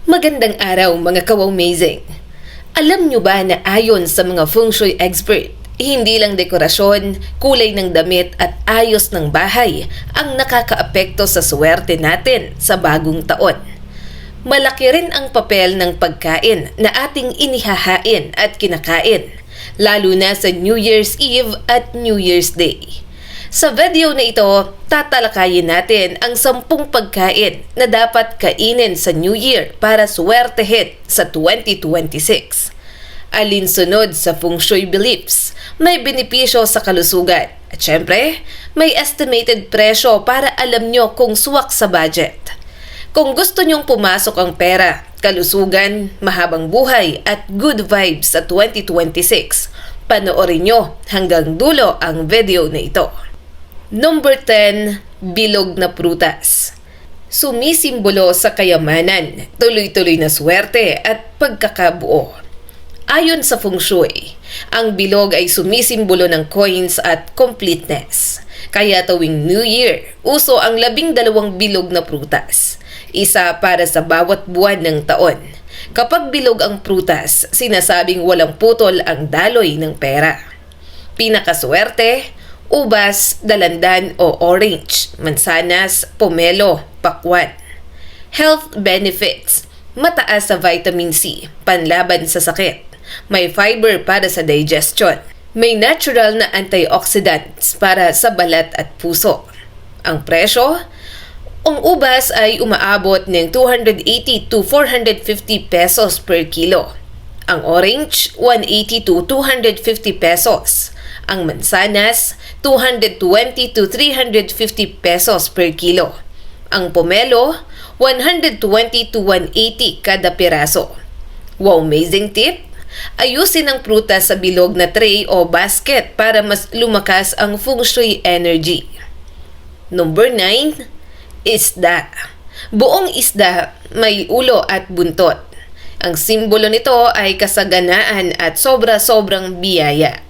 Magandang araw mga kaw-amazing! Alam nyo ba na ayon sa mga feng shui expert, hindi lang dekorasyon, kulay ng damit at ayos ng bahay ang nakakaapekto sa swerte natin sa bagong taon. Malaki rin ang papel ng pagkain na ating inihahain at kinakain, lalo na sa New Year's Eve at New Year's Day. Sa video na ito, tatalakayin natin ang 10 pagkain na dapat kainin sa New Year para swertehin sa 2026. Alinsunod sa feng shui beliefs, may benepisyo sa kalusugan. At syempre, may estimated presyo para alam nyo kung swak sa budget. Kung gusto nyong pumasok ang pera, kalusugan, mahabang buhay at good vibes sa 2026, panoorin nyo hanggang dulo ang video na ito. Number 10, bilog na prutas. Sumisimbolo sa kayamanan, tuloy-tuloy na swerte at pagkakabuo. Ayon sa feng shui, ang bilog ay sumisimbolo ng coins at completeness. Kaya tuwing New Year, uso ang 12 bilog na prutas. Isa para sa bawat buwan ng taon. Kapag bilog ang prutas, sinasabing walang putol ang daloy ng pera. Pinakaswerte, ubas, dalandan o orange, mansanas, pomelo, pakwan. Health benefits, mataas sa vitamin C, panlaban sa sakit. May fiber para sa digestion. May natural na antioxidants para sa balat at puso. Ang presyo, ang ubas ay umaabot ng 280 to 450 pesos per kilo. Ang orange, 180 to 250 pesos. Ang mansanas, 220 to 350 pesos per kilo. Ang pomelo, 120 to 180 kada piraso. Wow, amazing tip! Ayusin ang prutas sa bilog na tray o basket para mas lumakas ang feng shui energy. Number 9, isda. Buong isda may ulo at buntot. Ang simbolo nito ay kasaganaan at sobra-sobrang biyaya.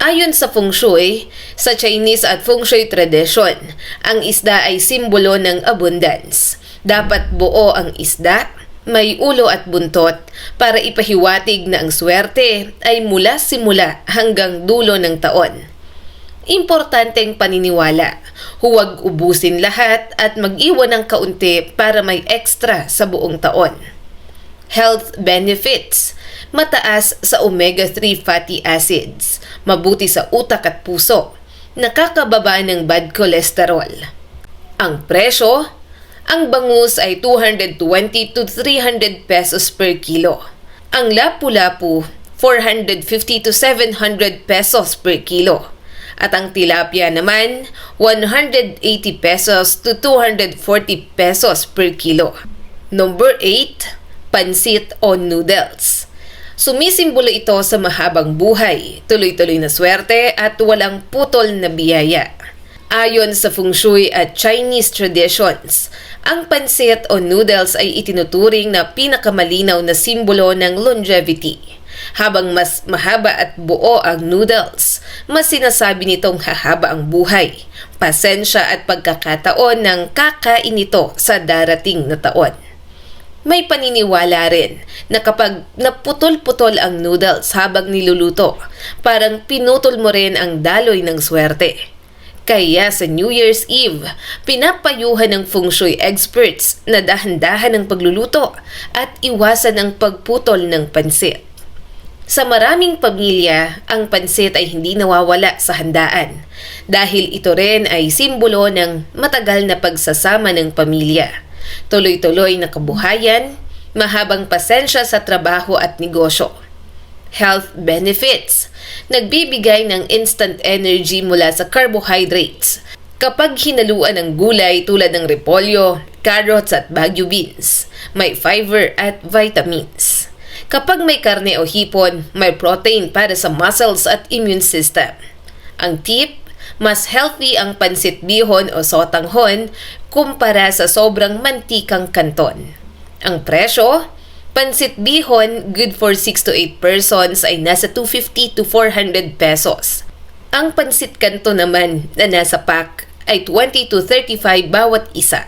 Ayon sa feng shui, sa Chinese at feng shui tradition, ang isda ay simbolo ng abundance. Dapat buo ang isda, may ulo at buntot para ipahiwatig na ang swerte ay mula simula hanggang dulo ng taon. Importanteng paniniwala, huwag ubusin lahat at mag-iwan ng kaunti para may extra sa buong taon. Health benefits, mataas sa omega-3 fatty acids, mabuti sa utak at puso, nakakababa ng bad cholesterol. Ang presyo, ang bangus ay 220 to 300 pesos per kilo. Ang lapu-lapu, 450 to 700 pesos per kilo. At ang tilapia naman, 180 pesos to 240 pesos per kilo. Number 8, pansit o noodles. Sumisimbolo ito sa mahabang buhay, tuloy-tuloy na swerte at walang putol na biyaya. Ayon sa feng shui at Chinese traditions, ang pansit o noodles ay itinuturing na pinakamalinaw na simbolo ng longevity. Habang mas mahaba at buo ang noodles, mas sinasabi nitong hahaba ang buhay, pasensya at pagkakataon ng kakain ito sa darating na taon. May paniniwala rin na kapag naputol-putol ang noodles habang niluluto, parang pinutol mo rin ang daloy ng swerte. Kaya sa New Year's Eve, pinapayuhan ng feng shui experts na dahan-dahan ang pagluluto at iwasan ang pagputol ng pansit. Sa maraming pamilya, ang pansit ay hindi nawawala sa handaan dahil ito rin ay simbolo ng matagal na pagsasama ng pamilya. Tuloy-tuloy na kabuhayan, mahabang pasensya sa trabaho at negosyo. Health benefits, nagbibigay ng instant energy mula sa carbohydrates. Kapag hinaluan ng gulay tulad ng repolyo, carrots at bagu beans, may fiber at vitamins. Kapag may karne o hipon, may protein para sa muscles at immune system. Ang tip, mas healthy ang pansit bihon o sotanghon kumpara sa sobrang mantikang kanton. Ang presyo, pansit bihon good for 6 to 8 persons ay nasa 250 to 400 pesos. Ang pansit kanton naman na nasa pack ay 20 to 35 bawat isa.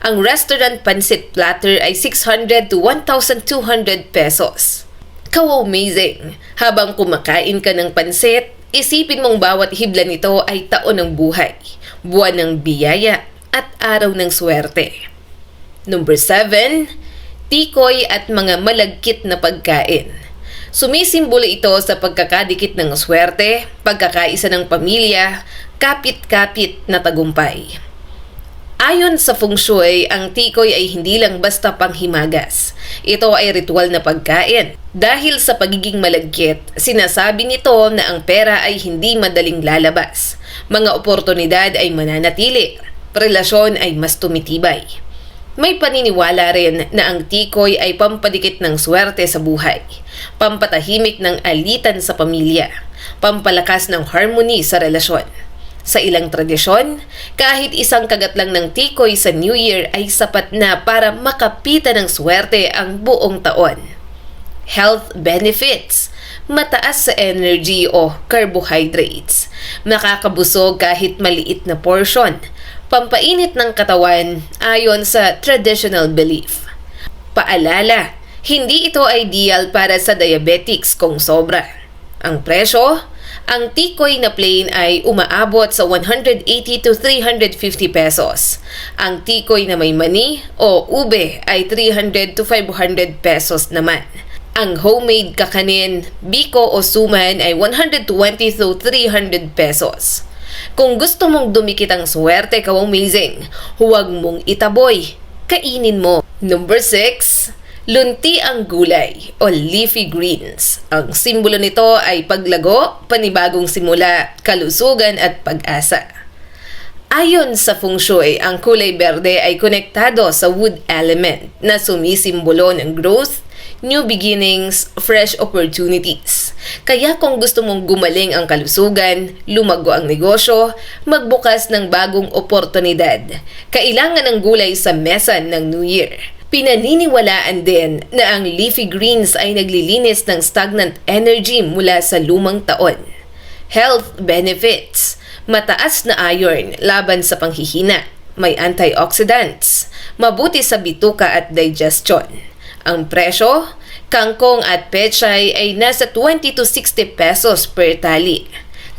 Ang restaurant pancit platter ay 600 to 1,200 pesos. Ka-amazing! Habang kumakain ka ng pansit, isipin mong bawat hibla nito ay taon ng buhay, buwan ng biyaya at araw ng swerte. Number 7, tikoy at mga malagkit na pagkain. Sumisimbolo ito sa pagkakadikit ng swerte, pagkakaisa ng pamilya, kapit-kapit na tagumpay. Ayon sa feng shui, ang tikoy ay hindi lang basta panghimagas. Ito ay ritual na pagkain. Dahil sa pagiging malagkit, sinasabi nito na ang pera ay hindi madaling lalabas. Mga oportunidad ay mananatili. Relasyon ay mas tumitibay. May paniniwala rin na ang tikoy ay pampadikit ng swerte sa buhay, pampatahimik ng alitan sa pamilya, pampalakas ng harmony sa relasyon. Sa ilang tradisyon, kahit isang kagat lang ng tikoy sa New Year ay sapat na para makapitan ng swerte ang buong taon. Health benefits: mataas sa energy o carbohydrates, makakabusog kahit maliit na portion, pampainit ng katawan ayon sa traditional belief. Paalala, hindi ito ideal para sa diabetics kung sobra. Ang presyo: ang tikoy na plain ay umaabot sa 180 to 350 pesos. Ang tikoy na may mani o ube ay 300 to 500 pesos naman. Ang homemade kakanin, biko o suman ay 120 to 300 pesos. Kung gusto mong dumikit ang swerte, ka-amazing, huwag mong itaboy, kainin mo. Number 6, lunti ang gulay o leafy greens. Ang simbolo nito ay paglago, panibagong simula, kalusugan at pag-asa. Ayon sa feng shui, ang kulay berde ay konektado sa wood element na sumisimbolo ng growth, new beginnings, fresh opportunities. Kaya kung gusto mong gumaling ang kalusugan, lumago ang negosyo, magbukas ng bagong oportunidad, kailangan ng gulay sa mesa ng New Year. Pinaniniwalaan din na ang leafy greens ay naglilinis ng stagnant energy mula sa lumang taon. Health benefits: mataas na iron laban sa panghihina, may antioxidants, mabuti sa bituka at digestion. Ang presyo: kangkong at pechay ay nasa 20 to 60 pesos per tali.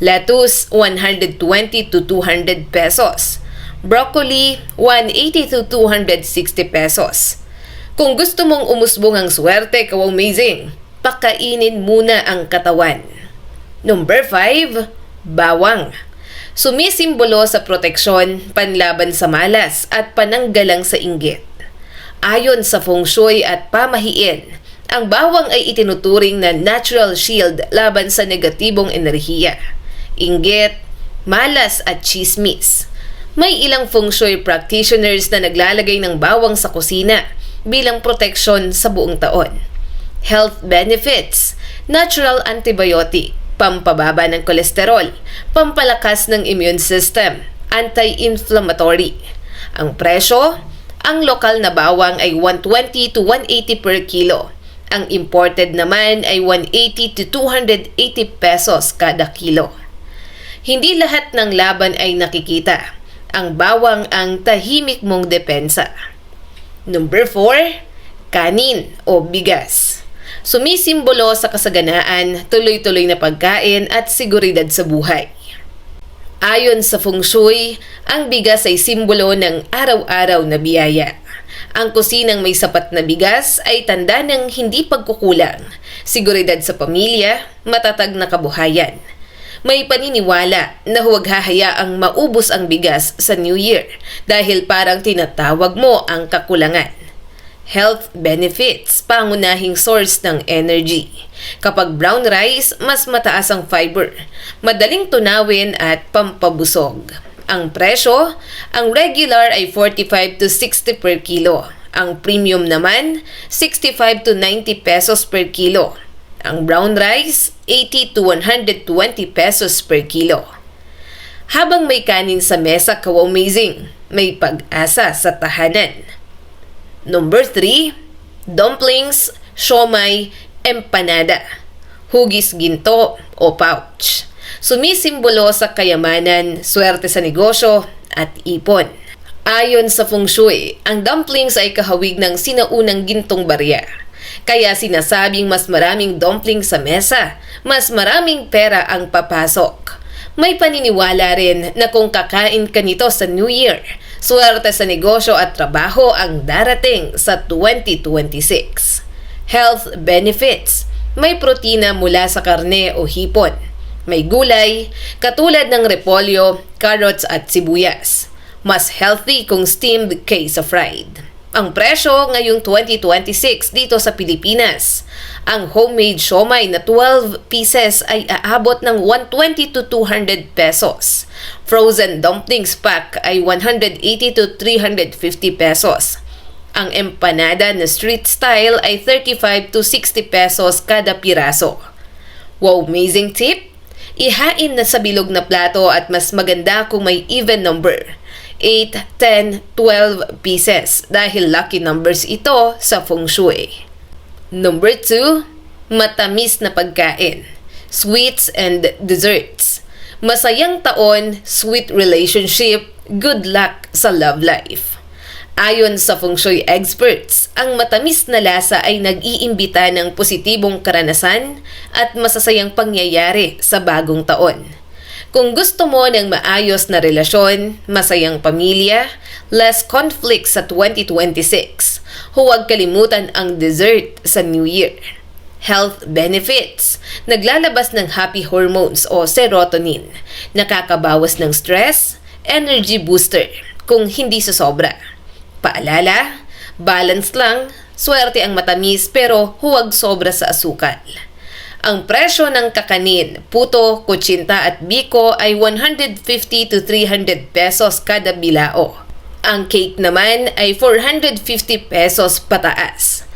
Lettuce, 120 to 200 pesos. Broccoli, 180 to 260 pesos. Kung gusto mong umusbong ang swerte, ka-amazing, pakainin muna ang katawan. Number 5, bawang. Sumisimbolo sa proteksyon, panlaban sa malas at pananggalang sa inggit. Ayon sa feng shui at pamahiin, ang bawang ay itinuturing na natural shield laban sa negatibong enerhiya, inggit, malas at chismis. May ilang feng shui practitioners na naglalagay ng bawang sa kusina bilang proteksyon sa buong taon. Health benefits: natural antibiotic, pampababa ng kolesterol, pampalakas ng immune system, anti-inflammatory. Ang presyo: ang lokal na bawang ay 120 to 180 per kilo. Ang imported naman ay 180 to 280 pesos kada kilo. Hindi lahat ng laban ay nakikita. Ang bawang ang tahimik mong depensa. Number 4, kanin o bigas. Sumisimbolo sa kasaganaan, tuloy-tuloy na pagkain at seguridad sa buhay. Ayon sa feng shui, ang bigas ay simbolo ng araw-araw na biyaya. Ang kusinang may sapat na bigas ay tanda ng hindi pagkukulang, seguridad sa pamilya, matatag na kabuhayan. May paniniwala na huwag hahayaang maubos ang bigas sa New Year dahil parang tinatawag mo ang kakulangan. Health benefits: pangunahing source ng energy. Kapag brown rice, mas mataas ang fiber, madaling tunawin at pampabusog. Ang presyo: ang regular ay 45 to 60 per kilo. Ang premium naman, 65 to 90 pesos per kilo. Ang brown rice, 80 to 120 pesos per kilo. Habang may kanin sa mesa, ka-amazing, may pag-asa sa tahanan. Number 3, dumplings, siomai, empanada, hugis ginto o pouch. Sumisimbolo sa kayamanan, swerte sa negosyo at ipon. Ayon sa feng shui, ang dumplings ay kahawig ng sinaunang gintong barya. Kaya sinasabing mas maraming dumplings sa mesa, mas maraming pera ang papasok. May paniniwala rin na kung kakain ka nito sa New Year, swerte sa negosyo at trabaho ang darating sa 2026. Health benefits. May protina mula sa karne o hipon. May gulay, katulad ng repolyo, carrots at sibuyas. Mas healthy kung steamed kaysa fried. Ang presyo ngayong 2026 dito sa Pilipinas. Ang homemade siomai na 12 pieces ay aabot ng 120 to 200 pesos. Frozen dumplings pack ay 180 to 350 pesos. Ang empanada na street style ay 35 to 60 pesos kada piraso. Wow, amazing tip! Ihain na sa bilog na plato at mas maganda kung may even number. 8, 10, 12 pieces dahil lucky numbers ito sa feng shui. Number 2, matamis na pagkain. Sweets and desserts. Masayang taon, sweet relationship, good luck sa love life. Ayon sa feng shui experts, ang matamis na lasa ay nag-iimbita ng positibong karanasan at masasayang pangyayari sa bagong taon. Kung gusto mo ng maayos na relasyon, masayang pamilya, less conflict sa 2026, huwag kalimutan ang dessert sa New Year. Health benefits. Naglalabas ng happy hormones o serotonin. Nakakabawas ng stress, energy booster kung hindi sobra. Paalala, balance lang, swerte ang matamis pero huwag sobra sa asukal. Ang presyo ng kakanin, puto, kutsinta at biko ay 150 to 300 pesos kada bilao. Ang cake naman ay 450 pesos pataas.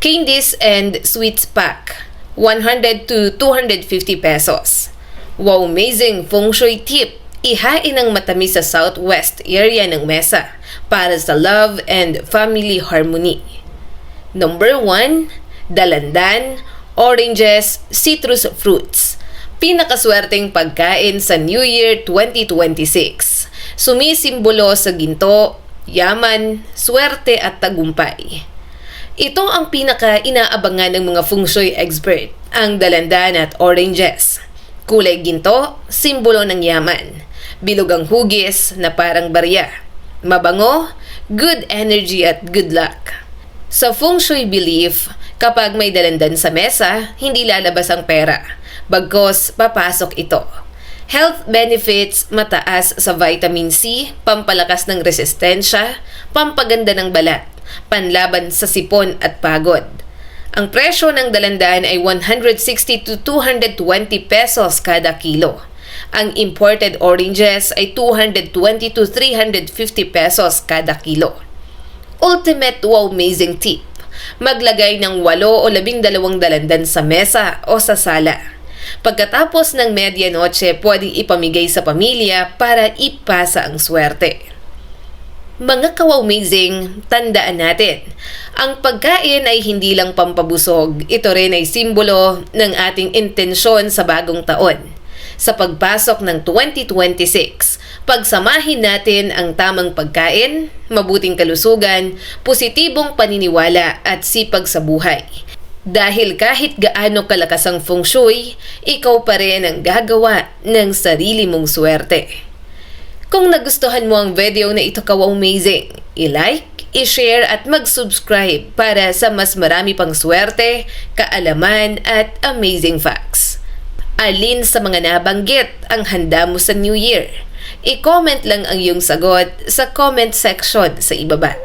Candies and sweets pack, 100 to 250 pesos. Wow, amazing feng shui tip! Ihain ang matamis sa southwest area ng mesa para sa love and family harmony. Number 1, dalandan, oranges, citrus fruits. Pinakaswerteng pagkain sa New Year 2026. Sumisimbolo sa ginto, yaman, swerte at tagumpay. Ito ang pinaka-inaabangan ng mga feng shui expert, ang dalandan at oranges. Kulay ginto, simbolo ng yaman. Bilog ang hugis na parang barya. Mabango, good energy at good luck. Sa feng shui belief, kapag may dalandan sa mesa, hindi lalabas ang pera. Bagkos, papasok ito. Health benefits, mataas sa vitamin C, pampalakas ng resistensya, pampaganda ng balat, panlaban sa sipon at pagod. Ang presyo ng dalandan ay 160 to 220 pesos kada kilo. Ang imported oranges ay 220 to 350 pesos kada kilo. Ultimate wow amazing tip. Maglagay ng 8 o 12 dalandan sa mesa o sa sala. Pagkatapos ng medianoche, pwedeng ipamigay sa pamilya para ipasa ang swerte. Mga kaw-amazing, tandaan natin, ang pagkain ay hindi lang pampabusog, ito rin ay simbolo ng ating intensyon sa bagong taon. Sa pagpasok ng 2026, pagsamahin natin ang tamang pagkain, mabuting kalusugan, positibong paniniwala at sipag sa buhay. Dahil kahit gaano kalakas ang feng shui, ikaw pa rin ang gagawa ng sarili mong swerte. Kung nagustuhan mo ang video na ito kaw-amazing, i-like, i-share at mag-subscribe para sa mas marami pang swerte, kaalaman at amazing facts. Alin sa mga nabanggit ang handa mo sa New Year? I-comment lang ang iyong sagot sa comment section sa ibaba.